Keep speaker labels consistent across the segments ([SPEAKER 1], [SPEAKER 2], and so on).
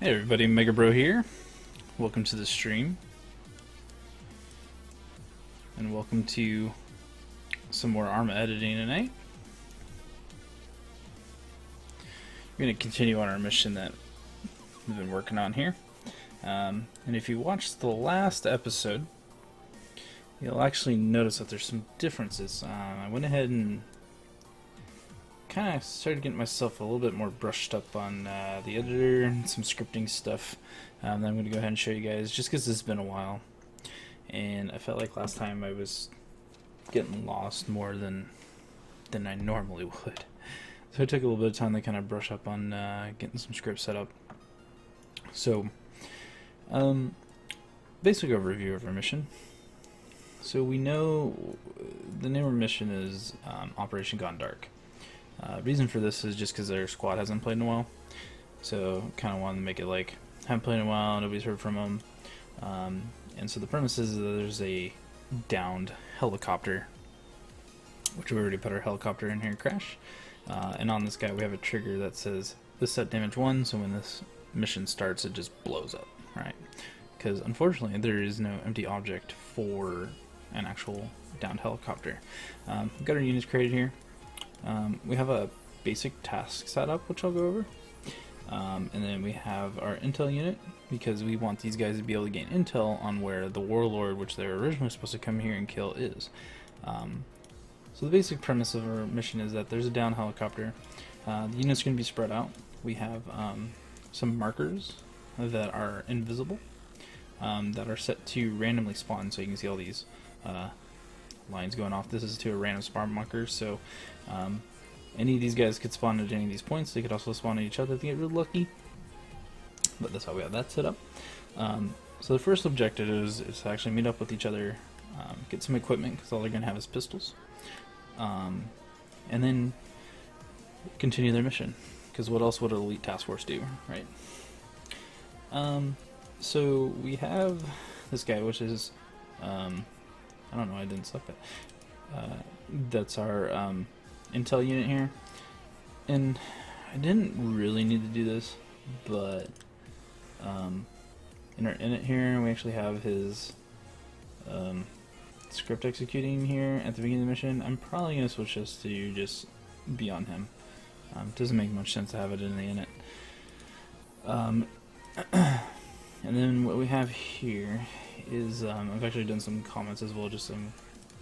[SPEAKER 1] Hey everybody, MegaBro here. Welcome to the stream. And welcome to some more ARMA editing tonight. We're going to continue on our mission that we've been working on here. And if you watched the last episode, you'll actually notice that there's some differences. I went ahead and kind of started getting myself a little bit more brushed up on the editor and some scripting stuff that I'm going to go ahead and show you guys just because it's been a while, and I felt like last time I was getting lost more than I normally would, so I took a little bit of time to kind of brush up on getting some scripts set up. So basic overview of our mission. So we know the name of our mission is Operation Gone Dark. Reason for this is just because their squad hasn't played in a while, so kind of wanted to make it like haven't played in a while, nobody's heard from them, and so the premise is that there's a downed helicopter, which we already put our helicopter in here, crash, and on this guy we have a trigger that says this set damage 1, so when this mission starts it just blows up, right? Because unfortunately there is no empty object for an actual downed helicopter. We've got our units created here. We have a basic task setup, which I'll go over, and then we have our intel unit, because we want these guys to be able to gain intel on where the warlord, which they were originally supposed to come here and kill, is. So the basic premise of our mission is that there's a down helicopter. The unit's going to be spread out. We have some markers that are invisible, that are set to randomly spawn, so you can see all these lines going off. This is to a random spawn marker, so any of these guys could spawn at any of these points. They could also spawn at each other if they get really lucky, but that's how we have that set up. So the first objective is to actually meet up with each other, get some equipment, because all they're going to have is pistols, and then continue their mission, because what else would an elite task force do, right? So we have this guy, which is I don't know why I didn't select that. That's our intel unit here, and I didn't really need to do this, but in our init here we actually have his script executing here at the beginning of the mission. I'm probably going to switch this to just be on him. Doesn't make much sense to have it in the init. And then what we have here is I've actually done some comments as well, just some,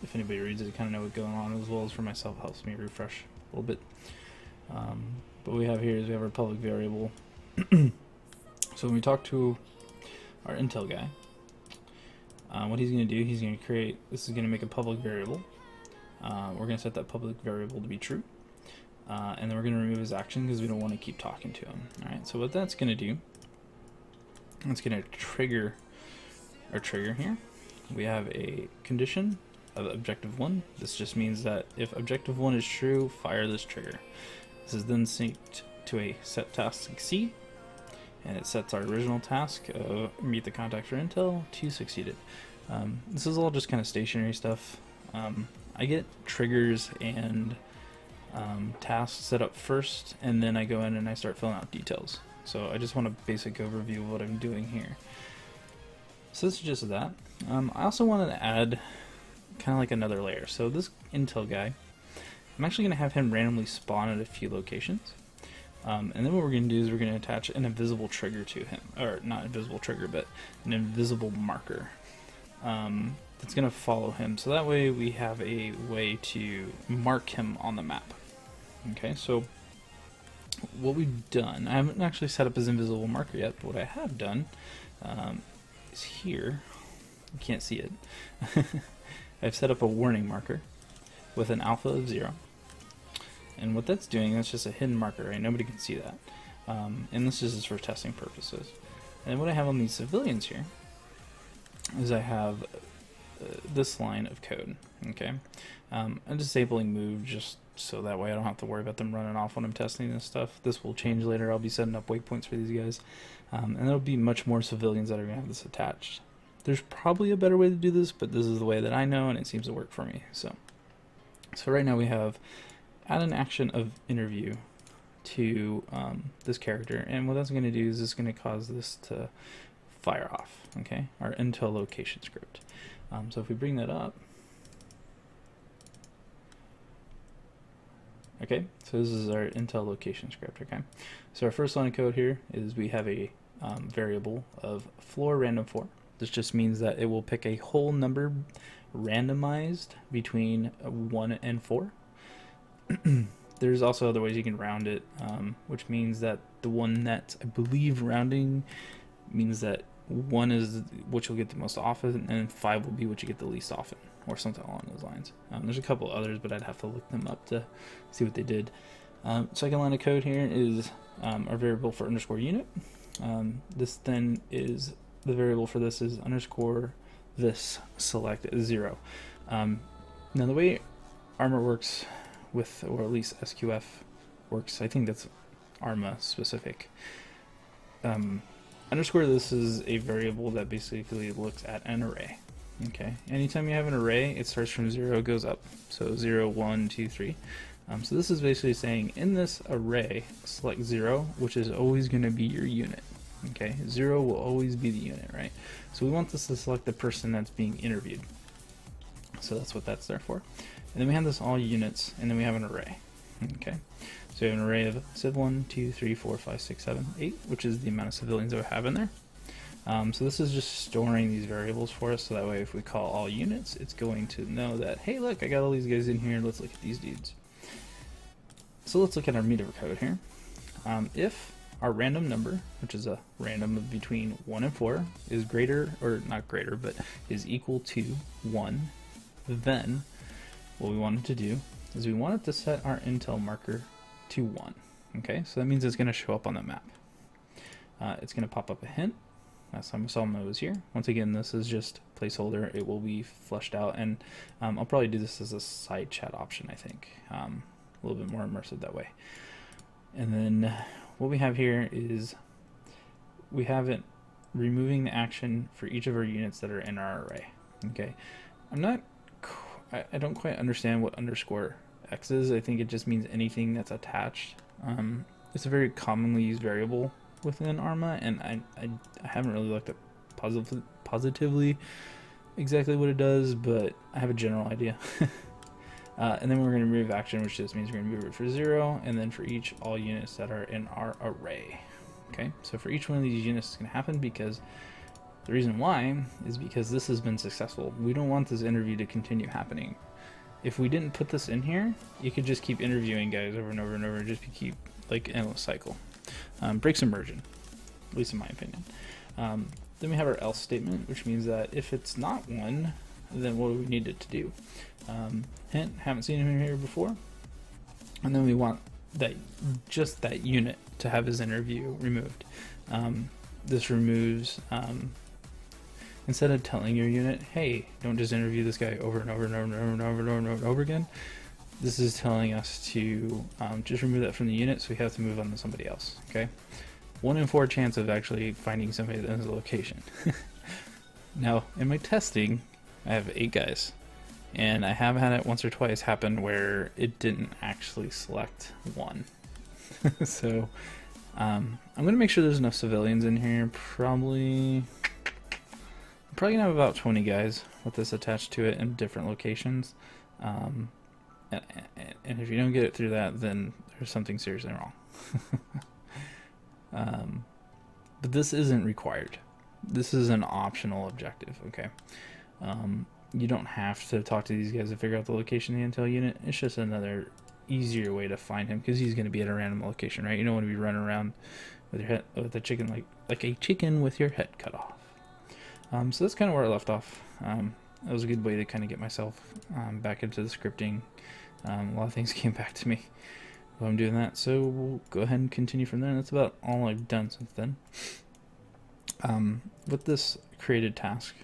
[SPEAKER 1] if anybody reads it, to kind of know what's going on, as well as for myself, helps me refresh a little bit. But what we have here is we have our public variable. So when we talk to our intel guy, what he's going to do, he's going to create, this is going to make a public variable. We're going to set that public variable to be true, and then we're going to remove his action because we don't want to keep talking to him. Alright, so what that's going to do, it's going to trigger our trigger here. We have a condition of objective 1. This just means that if objective 1 is true, fire this trigger. This is then synced to a set task succeed, and it sets our original task of meet the contact for intel to succeeded. This is all just kind of stationary stuff. I get triggers and tasks set up first, and then I go in and I start filling out details. So I just want a basic overview of what I'm doing here. So this is just that. I also wanted to add kind of like another layer. So this intel guy, I'm actually going to have him randomly spawn at a few locations. And then what we're going to do is we're going to attach an invisible trigger to him. Or not invisible trigger, but an invisible marker that's going to follow him. So that way we have a way to mark him on the map. Okay, so what we've done, I haven't actually set up his invisible marker yet, but what I have done is here, you can't see it, I've set up a warning marker with an alpha of 0, and what that's doing, that's just a hidden marker, right? Nobody can see that, and this is just for testing purposes. And what I have on these civilians here is I have this line of code. Okay, I'm disabling move just so that way I don't have to worry about them running off when I'm testing this stuff. This will change later. I'll be setting up waypoints for these guys, and there'll be much more civilians that are going to have this attached. There's probably a better way to do this, but this is the way that I know, and it seems to work for me. So right now we have add an action of interview to this character, and what that's going to do is it's going to cause this to fire off, okay, our intel location script. So if we bring that up, okay, so this is our intel location script, okay. So our first line of code here is we have a variable of floor random 4. This just means that it will pick a whole number randomized between 1 and 4. There's also other ways you can round it, which means that the one that I believe rounding means that 1 is what you'll get the most often, and 5 will be what you get the least often, or something along those lines. There's a couple others, but I'd have to look them up to see what they did. Second line of code here is our variable for underscore unit. This then is the variable for this is underscore this select 0. Now the way ARMA works with, or at least SQF works, I think that's ARMA specific. Underscore this is a variable that basically looks at an array. Okay, anytime you have an array, it starts from 0, goes up. So 0, 1, 2, 3. So this is basically saying in this array, select 0, which is always going to be your unit. Okay, 0 will always be the unit, right? So we want this to select the person that's being interviewed. So that's what that's there for. And then we have this all units, and then we have an array. Okay, so we have an array of civ 1, 2, 3, 4, 5, 6, 7, 8, which is the amount of civilians that we have in there. So this is just storing these variables for us, so that way if we call all units, it's going to know that, hey look, I got all these guys in here, let's look at these dudes. So let's look at our meter code here. If our random number, which is a random of between 1 and 4, is greater, or not greater, but is equal to 1, then what we wanted to do is we wanted to set our intel marker to 1. Okay, so that means it's going to show up on the map. It's going to pop up a hint. Last time we saw it was here. Once again, this is just placeholder. It will be fleshed out, and I'll probably do this as a side chat option, I think. A little bit more immersive that way. And then what we have here is we have it removing the action for each of our units that are in our array. Okay, I don't quite understand what underscore X is. I think it just means anything that's attached. It's a very commonly used variable within ARMA, and I haven't really looked at positively exactly what it does, but I have a general idea. And then we're going to remove action, which just means we're going to move it for 0, and then for each all units that are in our array. Okay, so for each one of these units, it's going to happen because the reason why is because this has been successful. We don't want this interview to continue happening. If we didn't put this in here, you could just keep interviewing guys over and over and over, and just keep like endless cycle. Breaks immersion, at least in my opinion. Then we have our else statement, which means that if it's not 1, then what do we need it to do? Hint, haven't seen him here before. And then we want that just that unit to have his interview removed. This removes, instead of telling your unit, hey, don't just interview this guy over and over and over and over and over and over and over, and over again, this is telling us to just remove that from the unit, so we have to move on to somebody else. Okay, 1 in 4 chance of actually finding somebody that has a location. Now, in my testing, I have 8 guys, and I have had it once or twice happen where it didn't actually select 1. So I'm gonna make sure there's enough civilians in here. Probably gonna have about 20 guys with this attached to it in different locations. And if you don't get it through that, then there's something seriously wrong. But this isn't required. This is an optional objective, okay? You don't have to talk to these guys to figure out the location of the intel unit. It's just another easier way to find him, because he's going to be at a random location, right? You don't want to be running around with your head, with a chicken like a chicken with your head cut off. So that's kind of where I left off. That was a good way to kind of get myself back into the scripting. A lot of things came back to me while I'm doing that, so we'll go ahead and continue from there. And that's about all I've done since then. With this created task,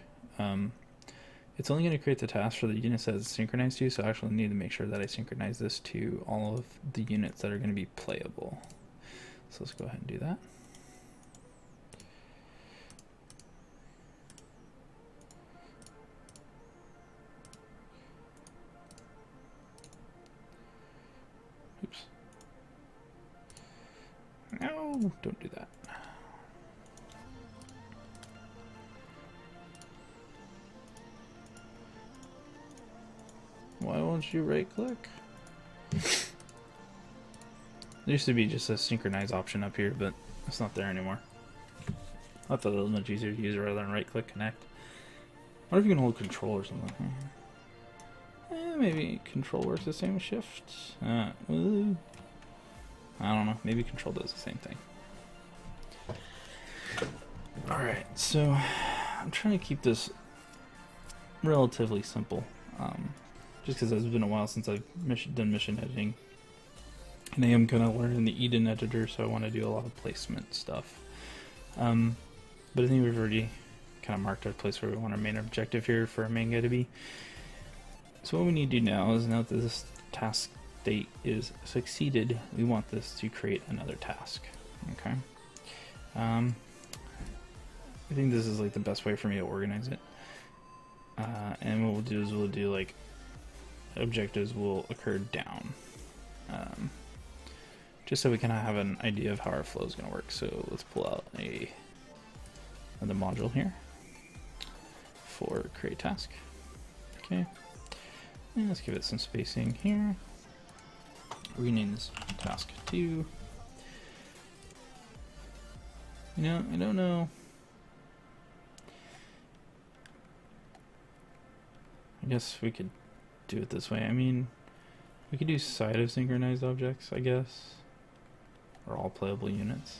[SPEAKER 1] it's only going to create the task for the units that it's synchronized to, so I actually need to make sure that I synchronize this to all of the units that are going to be playable. So let's go ahead and do that. Oops. No, don't do that. Why won't you right click? There used to be just a synchronize option up here, but it's not there anymore. I thought it was much easier to use rather than right click connect. I wonder if you can hold control or something. Maybe control works the same as shift. I don't know. Maybe control does the same thing. Alright, so I'm trying to keep this relatively simple. Just because it's been a while since I've done mission editing. And I am kind of learning the Eden editor, so I want to do a lot of placement stuff. But I think we've already kind of marked our place where we want our main objective here for our main guy to be. So what we need to do now is, now that this task state is succeeded, we want this to create another task. Okay. I think this is like the best way for me to organize it. And what we'll do is we'll do like objectives will occur down. Just so we kind of have an idea of how our flow is going to work. So let's pull out another module here for create task. Okay. And let's give it some spacing here. Rename this task 2. You know, I don't know. I guess we could do it this way. I mean, we could do side of synchronized objects, I guess. Or all playable units.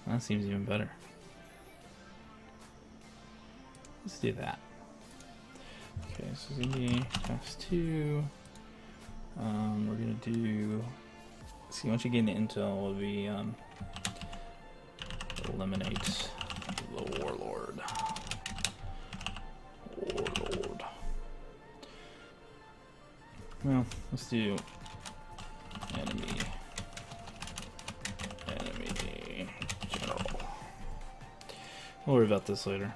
[SPEAKER 1] That seems even better. Let's do that. Okay, so it's gonna be task 2. We're gonna do. See, once you get into intel, will be eliminate the warlord. Well, let's do enemy general. We'll worry about this later.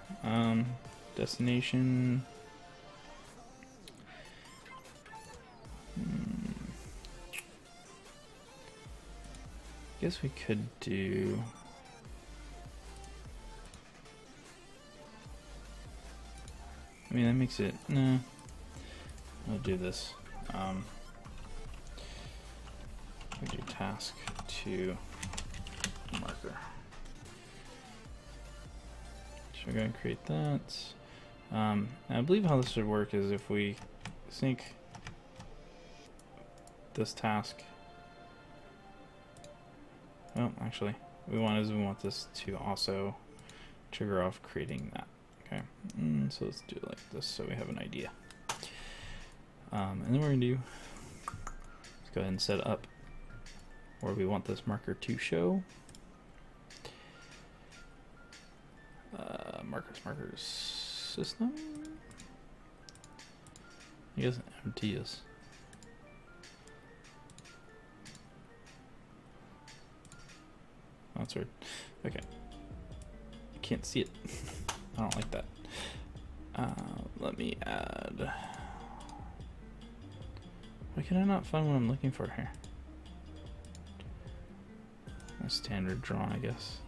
[SPEAKER 1] Destination. Guess we could do. I mean, that makes it. Nah. I'll do this. We do task 2 marker. So we're going to create that. I believe how this should work is if we sync this task. Well, actually, we want this to also trigger off creating that. Okay, so let's do it like this so we have an idea. And then we're gonna do. Let's go ahead and set up where we want this marker to show. Markers, system. I guess empty is. Oh, that's weird. Okay. I can't see it. I don't like that. Let me add. Why can I not find what I'm looking for here? A standard draw, I guess.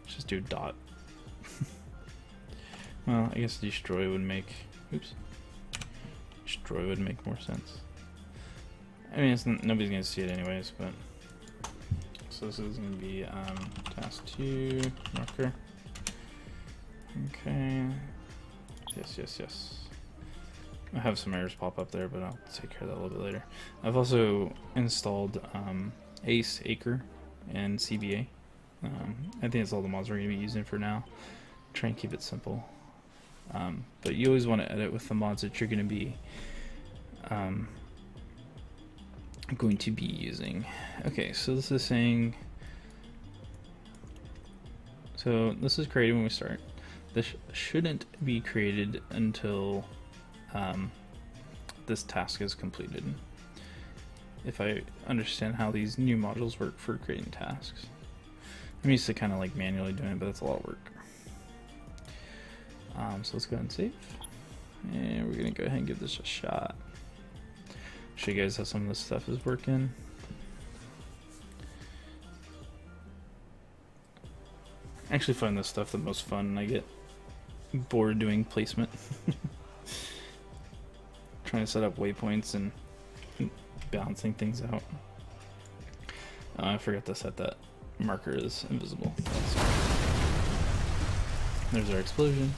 [SPEAKER 1] Just do dot. Well, I guess destroy would make. Oops. Destroy would make more sense. I mean, nobody's gonna see it anyways, but. So this is gonna be task 2 marker. Okay. Yes. I have some errors pop up there, but I'll take care of that a little bit later. I've also installed Ace, Acre, and CBA. I think that's all the mods we're going to be using for now. Try and keep it simple. But you always want to edit with the mods that you're going to be using. Okay, so this is saying. So this is created when we start. This shouldn't be created until this task is completed. If I understand how these new modules work for creating tasks. I'm used to kind of like manually doing it, but that's a lot of work. So let's go ahead and save. And we're gonna go ahead and give this a shot. Show you guys how some of this stuff is working. I actually find this stuff the most fun, and I get bored doing placement. Trying to set up waypoints and balancing things out. I forgot to set that marker as invisible. There's our explosion.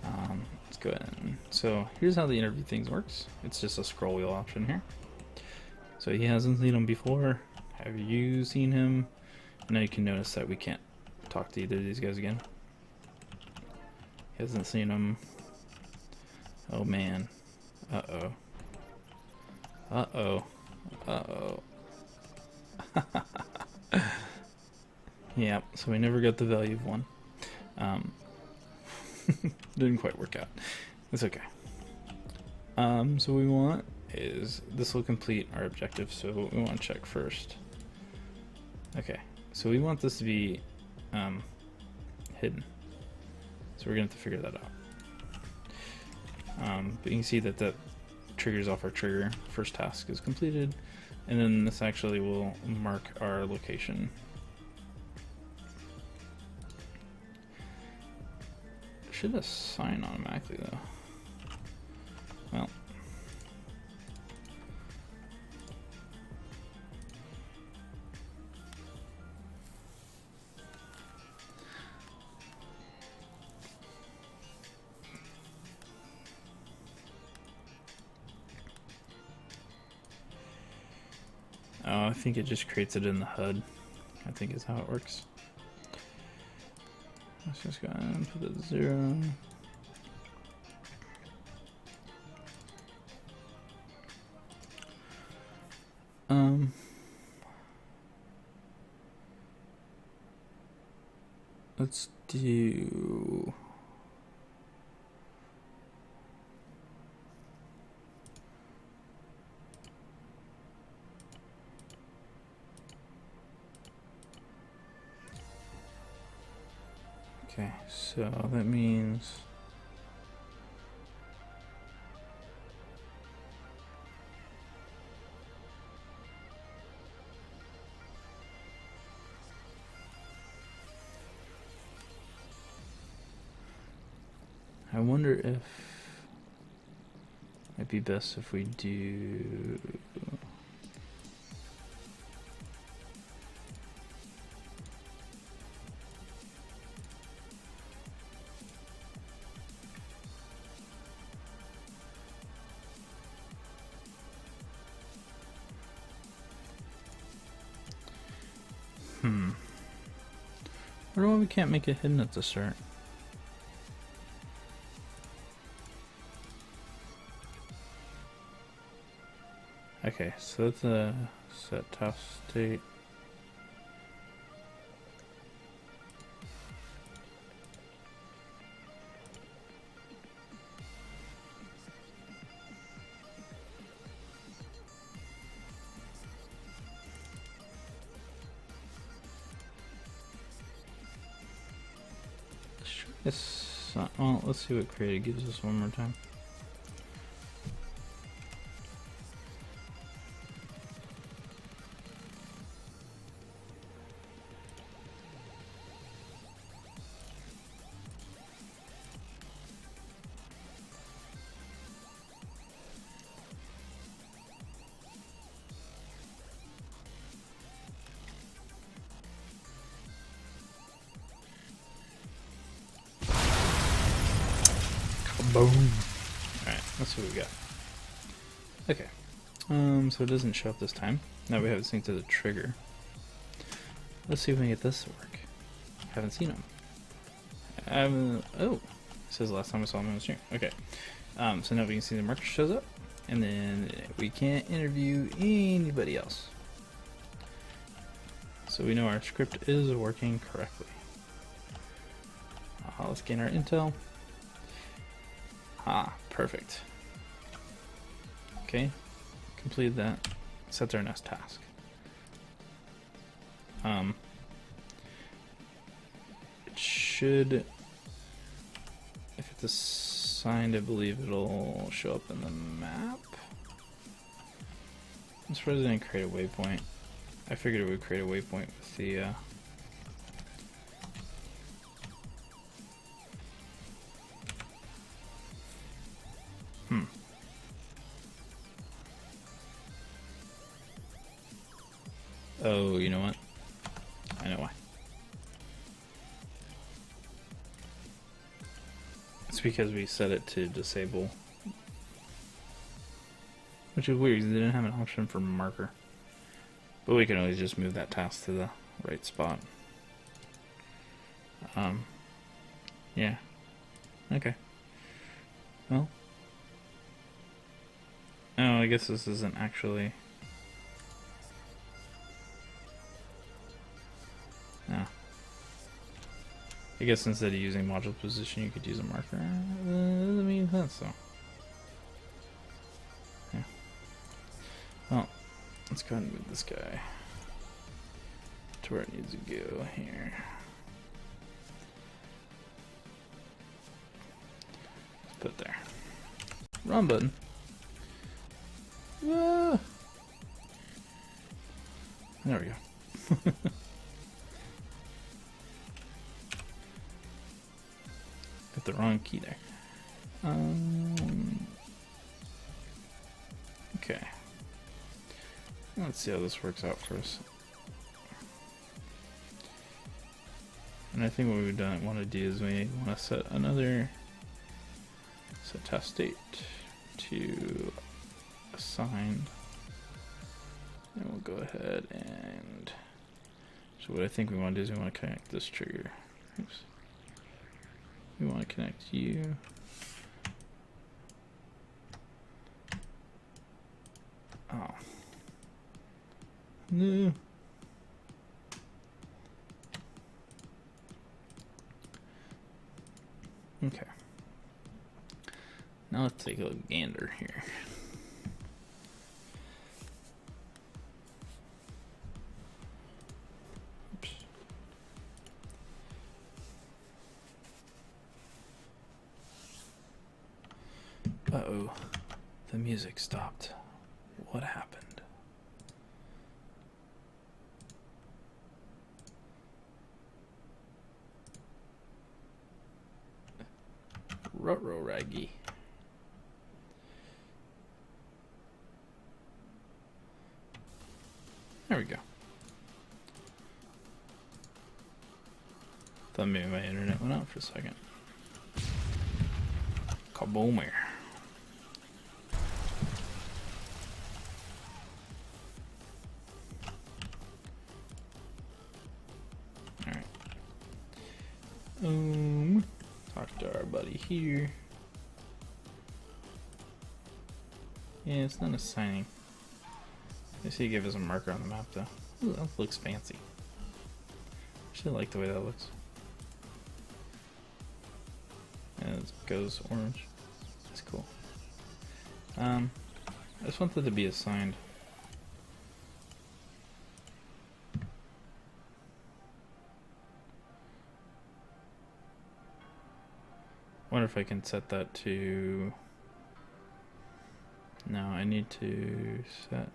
[SPEAKER 1] Let's go ahead and, so here's how the interview things works. It's just a scroll wheel option here. So he hasn't seen him before. Have you seen him? And now you can notice that we can't talk to either of these guys again. He hasn't seen him. Oh man. Uh-oh. Uh-oh. Uh-oh. Yeah, so we never got the value of 1. Didn't quite work out. It's okay. So what we want is, this will complete our objective, so we want to check first. Okay, so we want this to be hidden. So we're going to have to figure that out. But you can see that that triggers off our trigger. First task is completed, and then this actually will mark our location. Should assign automatically though. Well, oh, I think it just creates it in the HUD. I think is how it works. Let's just go ahead and put it 0. Let's do okay, so that means I wonder if it'd be best if we do I wonder why we can't make it hidden at the start. Okay, so that's a set task state. Yes. Well, let's see what created gives us one more time. Boom. Alright, let's see what we got. Okay. So it doesn't show up this time. Now we have it synced to the trigger. Let's see if we can get this to work. Haven't seen him. Oh. It says last time I saw him on the stream. Okay. So now we can see the marker shows up. And then we can't interview anybody else. So we know our script is working correctly. Let's gain our intel. Ah, perfect. Okay, completed that. Sets our next task. It should, if it's assigned, I believe it'll show up in the map. I'm surprised I didn't create a waypoint. I figured it would create a waypoint with the Oh, you know what? I know why. It's because we set it to disable. Which is weird, because they didn't have an option for marker. But we can always just move that task to the right spot. Yeah. Okay. Well. Oh, I guess this isn't actually... No. I guess instead of using module position, you could use a marker. Doesn't make sense, though. Yeah. Well, let's go ahead and move this guy to where it needs to go here. Let's put it there. Run button. Ah. There we go. Got the wrong key there. Okay. Let's see how this works out for us. And I think what we want to do is we want to set another test state to assign, and we'll go ahead and so what I think we want to do is we want to connect this trigger. Oops. We want to connect you. Oh. No. Okay. Now let's take a little gander here. Oops. Uh-oh. The music stopped. What happened? Ruh-roh raggy. There we go. Thought maybe my internet went out for a second. Kaboom. Alright. Talk to our buddy here. Yeah, it's not assigning. I see he gave us a marker on the map though. Ooh, that looks fancy. Actually, I like the way that looks. And it goes orange. That's cool. I just want that to be assigned. Wonder if I can set that to... No, I need to set...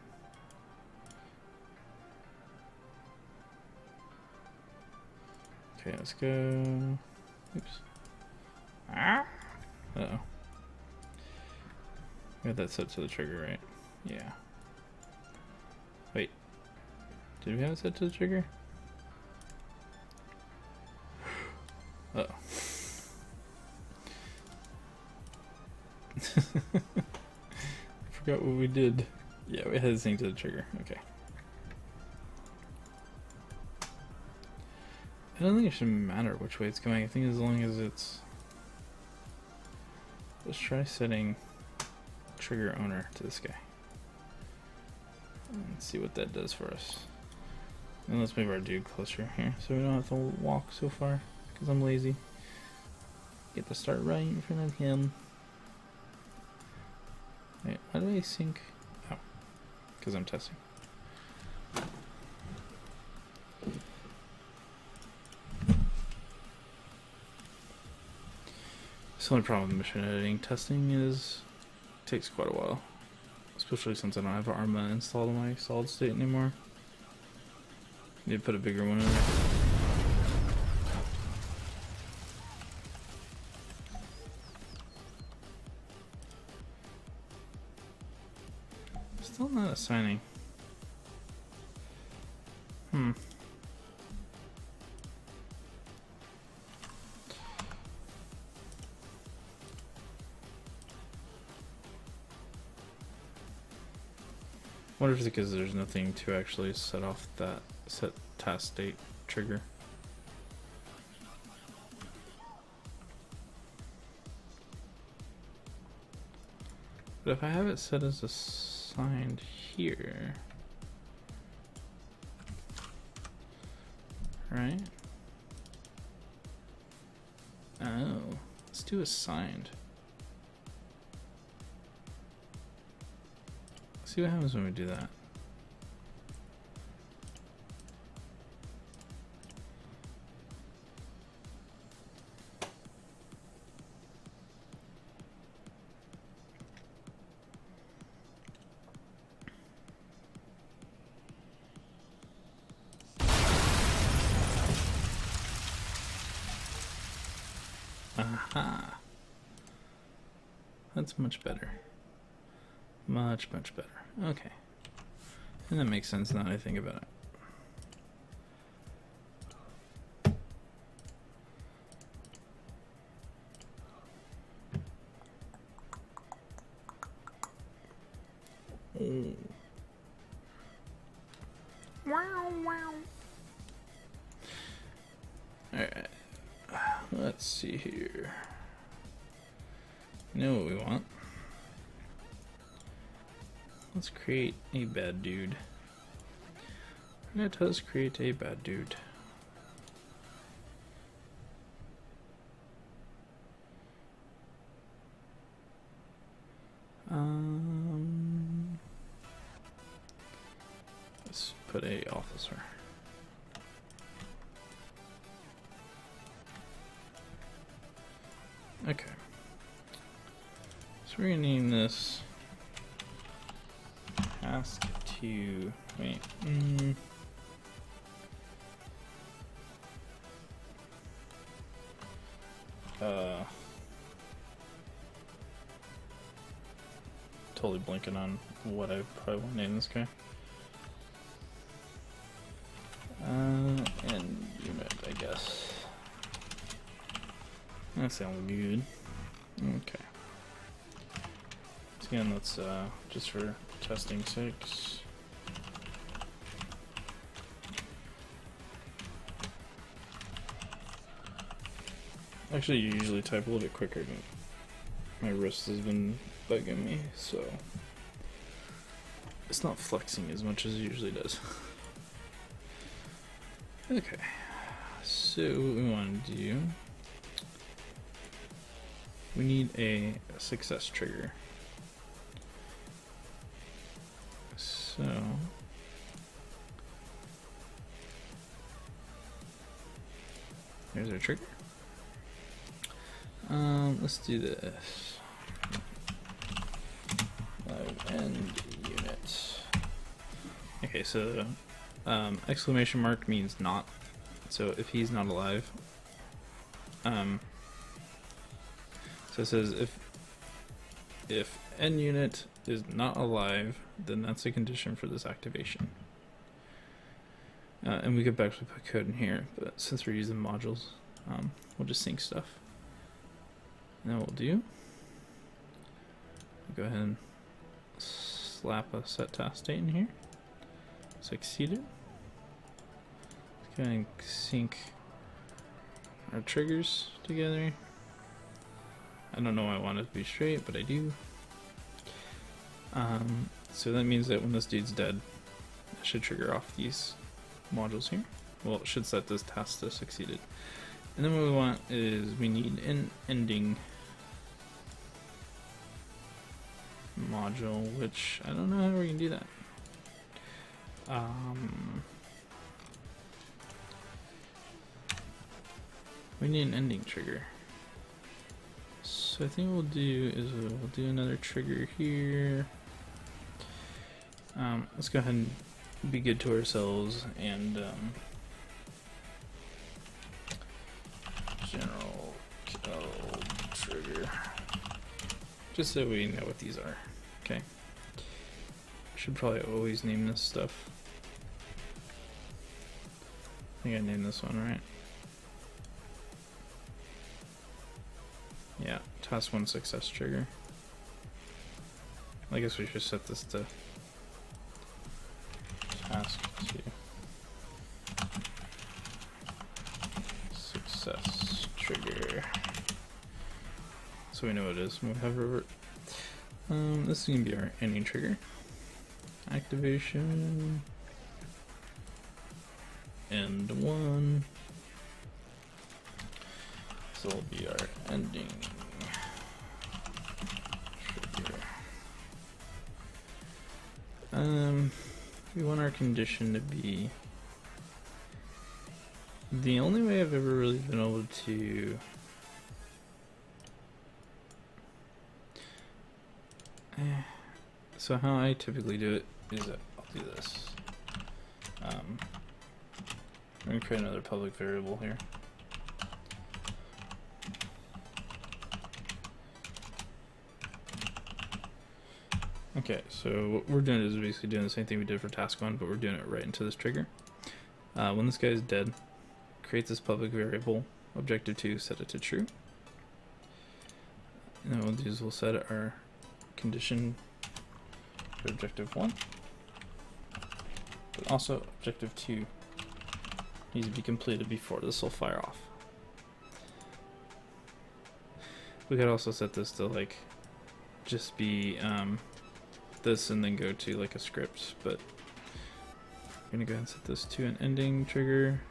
[SPEAKER 1] Okay, let's go... Oops. Ah! Uh-oh. Got that set to the trigger, right? Yeah. Wait. Did we have it set to the trigger? Uh-oh. I forgot what we did. Yeah, we had this thing to the trigger. Okay. I don't think it should matter which way it's going. I think as long as it's... Let's try setting trigger owner to this guy. And see what that does for us. And let's move our dude closer here so we don't have to walk so far. Because I'm lazy. Get to start right in front of him. Wait, how do I sync? Oh, because I'm testing. The only problem with mission editing testing is it takes quite a while, especially since I don't have ARMA installed in my solid state anymore. Need to put a bigger one in there. Still not assigning. Wonder if it's because there's nothing to actually set off that set task state trigger. But if I have it set as assigned here, right? Oh, let's do assigned. See what happens when we do that. Aha. That's much better. Much better. Okay. And that makes sense now that I think about it. Oh. Wow. Alright. Let's see here. You know what we want? Let's create a bad dude. Let us create a bad dude. Let's put a officer. Okay. So we're gonna name this task to wait. Totally blanking on what I probably want to name this guy. And unit, I guess. That sounds good. Okay. So again, let's just for testing 6. Actually, you usually type a little bit quicker, but my wrist has been bugging me, so it's not flexing as much as it usually does. Okay, so what we want to do, we need a success trigger. So here's our trigger. Let's do this. End unit. Okay, so exclamation mark means not. So if he's not alive, so it says if end unit is not alive, then that's a condition for this activation. And we could actually put code in here, but since we're using modules, we'll just sync stuff. And then what we'll do, go ahead and slap a set task state in here. Succeeded. Let's go ahead and sync our triggers together. I don't know why I want it to be straight, but I do. So that means that when this dude's dead, I should trigger off these modules here. Well, it should set this task to succeeded. And then what we want is we need an ending module, which I don't know how we're gonna do that. We need an ending trigger. So I think what we'll do is we'll do another trigger here. Let's go ahead and be good to ourselves and general kill trigger, just so we know what these are. Okay, should probably always name this stuff. think I named this one right. Yeah, task 1 success trigger. I guess we should set this to task 2 success trigger. So we know what it is. We have revert. This is gonna be our ending trigger. Activation. End 1. So it'll be our ending trigger. We want our condition to be. The only way I've ever really been able to so how I typically do it is that I'll do this. I'm going to create another public variable here. Okay, so what we're doing is basically doing the same thing we did for task 1, but we're doing it right into this trigger. When this guy is dead, create this public variable, objective 2, set it to true. And then what we'll do is we'll set our condition for objective 1, but also objective 2 needs to be completed before this will fire off. We could also set this to like just be this and then go to like a script, but I'm gonna go ahead and set this to an ending trigger.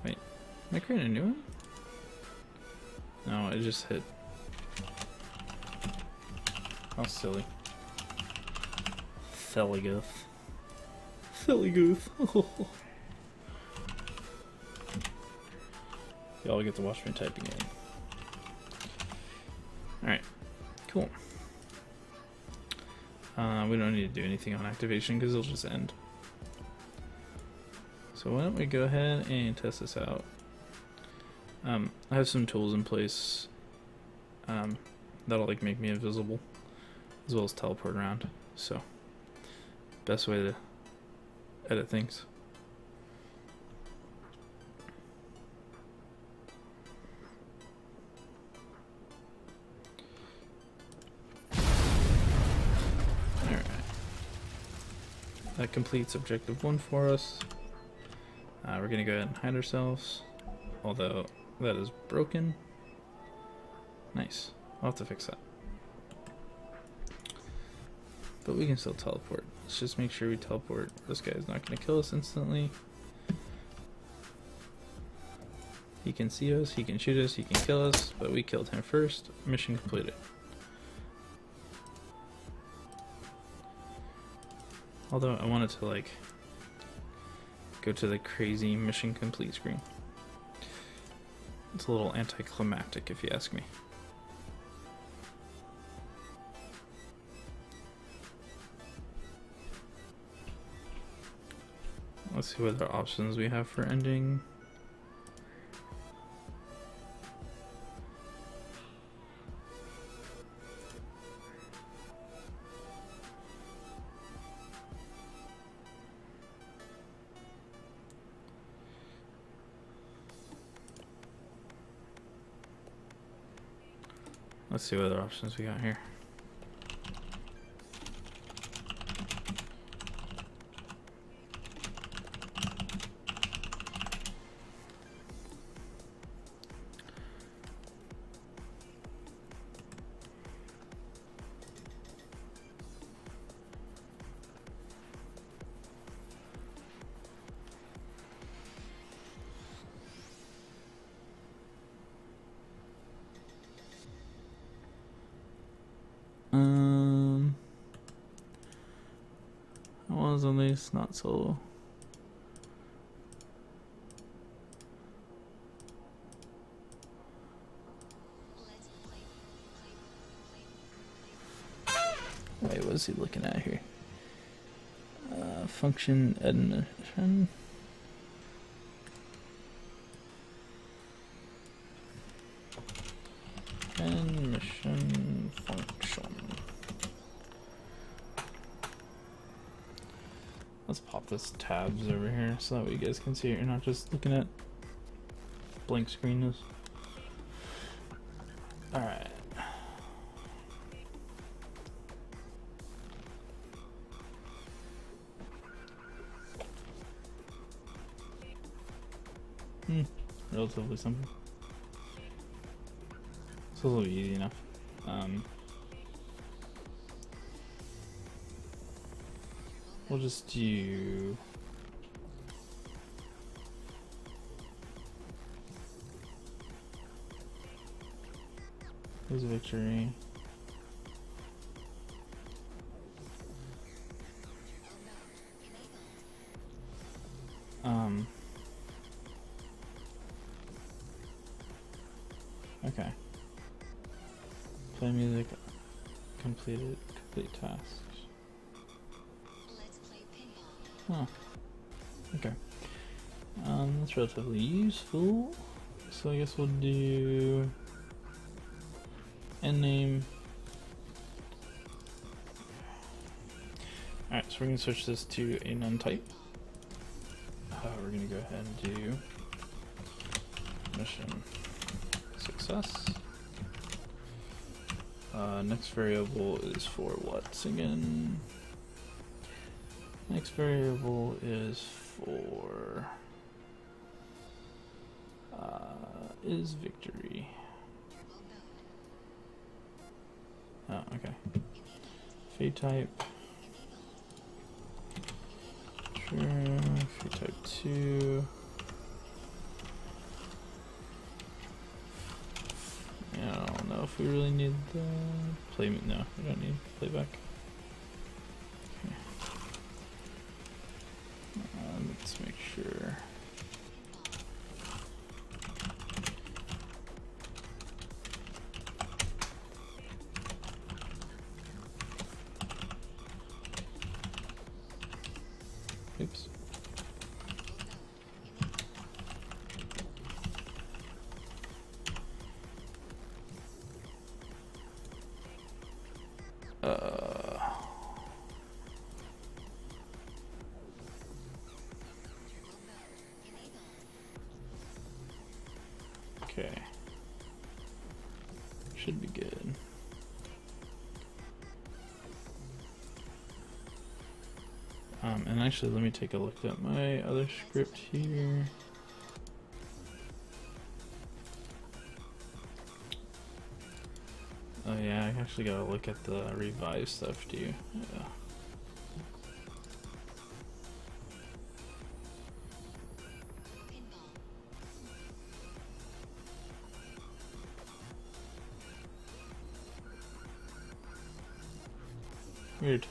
[SPEAKER 1] Wait, am I creating a new one? No, it just hit. How silly. Theligoth. Theligoth. Y'all get to watch me typing in. Alright, cool. We don't need to do anything on activation because it'll just end. So why don't we go ahead and test this out. I have some tools in place that'll like make me invisible as well as teleport around. So best way to edit things. That completes objective 1 for us. We're gonna go ahead and hide ourselves, although that is broken. Nice. I'll have to fix that. But we can still teleport. Let's just make sure we teleport. This guy's not gonna kill us instantly. He can see us, he can shoot us, he can kill us, but we killed him first. Mission completed. Although I wanted to like go to the crazy mission complete screen. It's a little anticlimactic if you ask me. Let's see what other options we have for ending. Let's see what other options we got here. I was on this, not solo. Wait, what is he looking at here? Function admission. Admission function. Let's pop this tabs over here so that way you guys can see it. You're not just looking at blank screens. Alright. Relatively simple. It's a little easy enough. We'll just do his victory. Okay. Play music. Complete tasks.
[SPEAKER 2] Let's play pinball.
[SPEAKER 1] Huh. Okay. That's relatively useful. So I guess we'll do end name. Alright, so we're gonna switch this to a none type. We're gonna go ahead and do mission success. Next variable is for what again? Next variable is for is victory. Oh, okay. Fate type. Sure. Fate type 2. Yeah, I don't know if we really need the playment. No, we don't need playback. Okay. Let's make sure. Oops. Okay. Should be good. And actually, let me take a look at my other script here. Oh yeah, I actually gotta look at the revive stuff too. Yeah. Weird.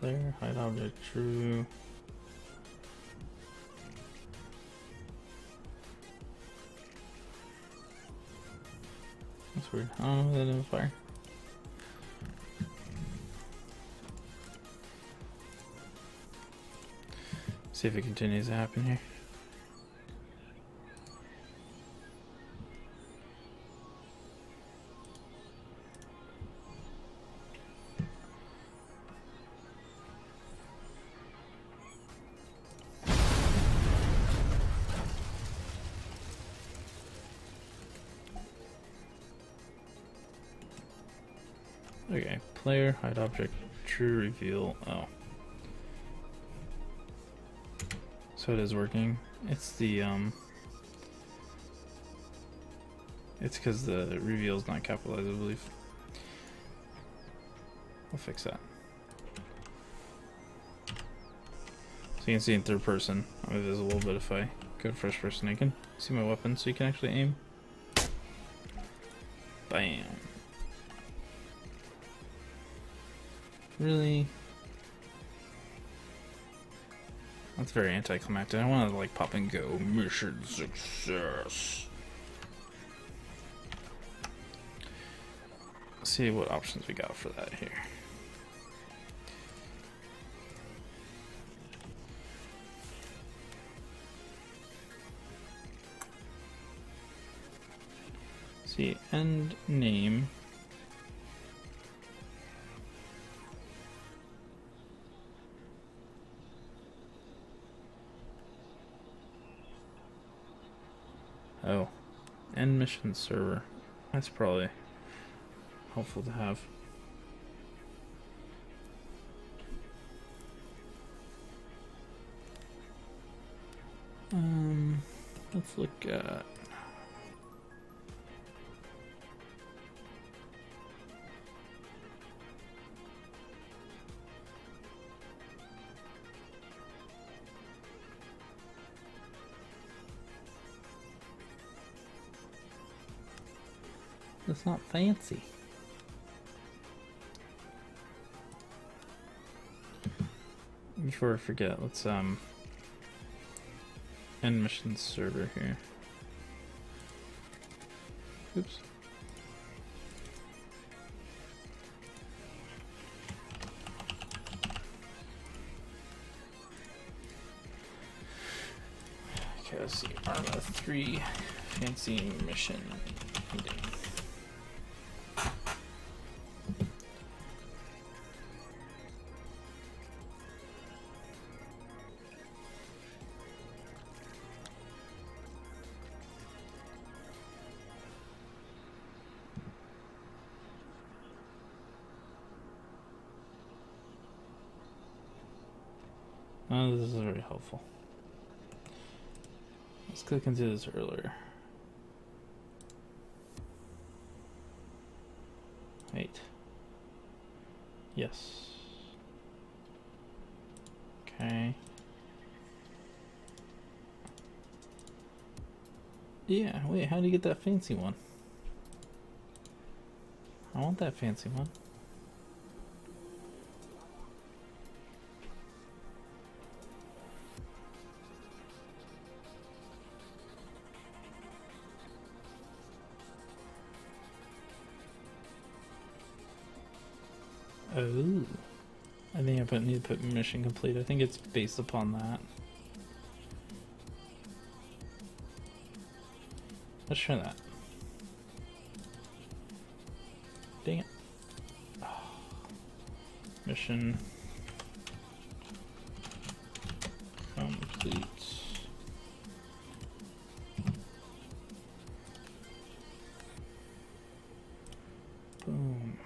[SPEAKER 1] Player, hide object, true. That's weird. I don't know that identifier. See if it continues to happen here. Okay, player, hide object, true reveal. Oh. So it is working. It's the, it's because the reveal is not capitalized, I believe. We'll fix that. So you can see in third person, I'm invisible, but if I go to first person, I can see my weapon, so you can actually aim. Bam. Really? That's very anticlimactic. I want to like pop and go. Mission success. see what options we got for that here. See, end name. Oh, end mission server. That's probably helpful to have. Let's look at it's not fancy. Before I forget, let's end mission server here. Oops. Okay, let's see. ARMA 3 fancy mission meeting. Oh, this is very helpful. Let's click into this earlier. Wait. Yes. Okay. Yeah, wait, how do you get that fancy one? I want that fancy one. Oh, I think I need to put mission complete. I think it's based upon that. Let's try that. Dang it. Oh. Mission complete. Boom.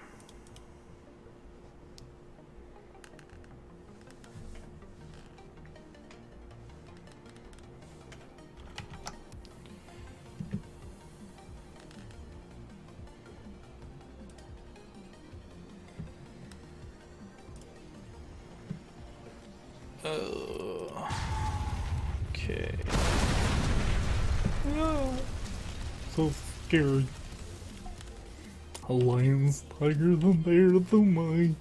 [SPEAKER 1] Okay. So scary. A lion's tiger, the bear, the mine.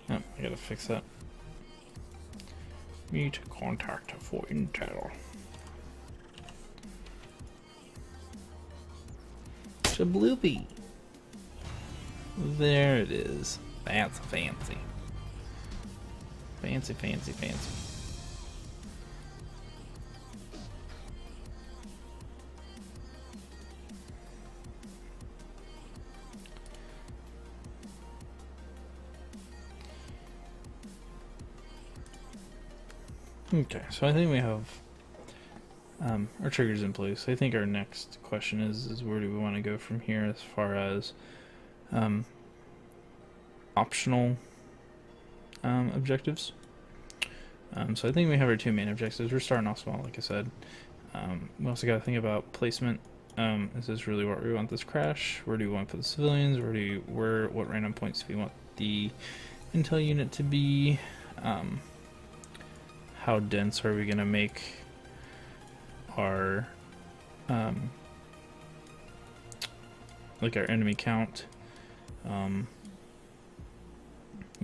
[SPEAKER 1] Oh, I gotta fix that. Meet contact for intel. Shabloopy. There it is. That's fancy. Fancy, fancy, fancy. Okay, so I think we have our triggers in place. I think our next question is where do we want to go from here as far as optional objectives. So I think we have our two main objectives. We're starting off small, like I said. We also got to think about placement. Is this really where we want this crash? Where do we want to put the civilians? What random points do we want the intel unit to be? How dense are we gonna make our like our enemy count? You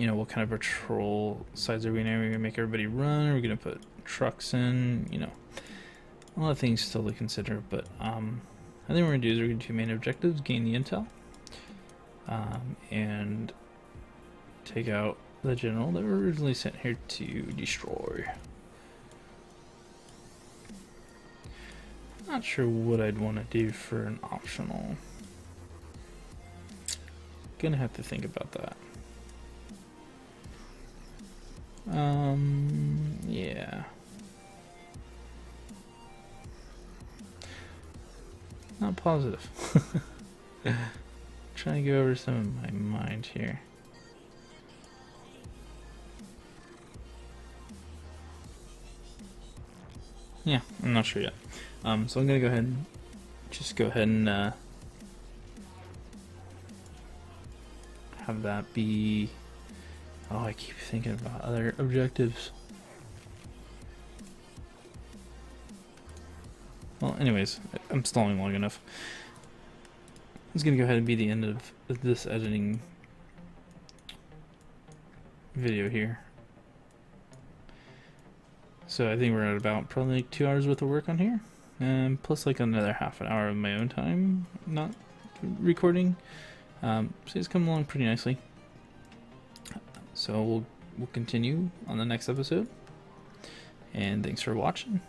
[SPEAKER 1] know, what kind of patrol size are we gonna make everybody run? Are we gonna put trucks in? You know, a lot of things still to consider. But I think what we're gonna do is we're gonna do two main objectives: gain the intel, and take out the general that were originally sent here to destroy. Not sure what I'd want to do for an optional. Gonna have to think about that. Yeah. Not positive. Trying to go over some of my mind here. Yeah, I'm not sure yet. So I'm gonna go ahead and have that be. Oh, I keep thinking about other objectives. Well, anyways, I'm stalling long enough. It's gonna go ahead and be the end of this editing video here. So I think we're at about probably like 2 hours worth of work on here, plus like another half an hour of my own time not recording. So it's come along pretty nicely. So we'll continue on the next episode. And thanks for watching.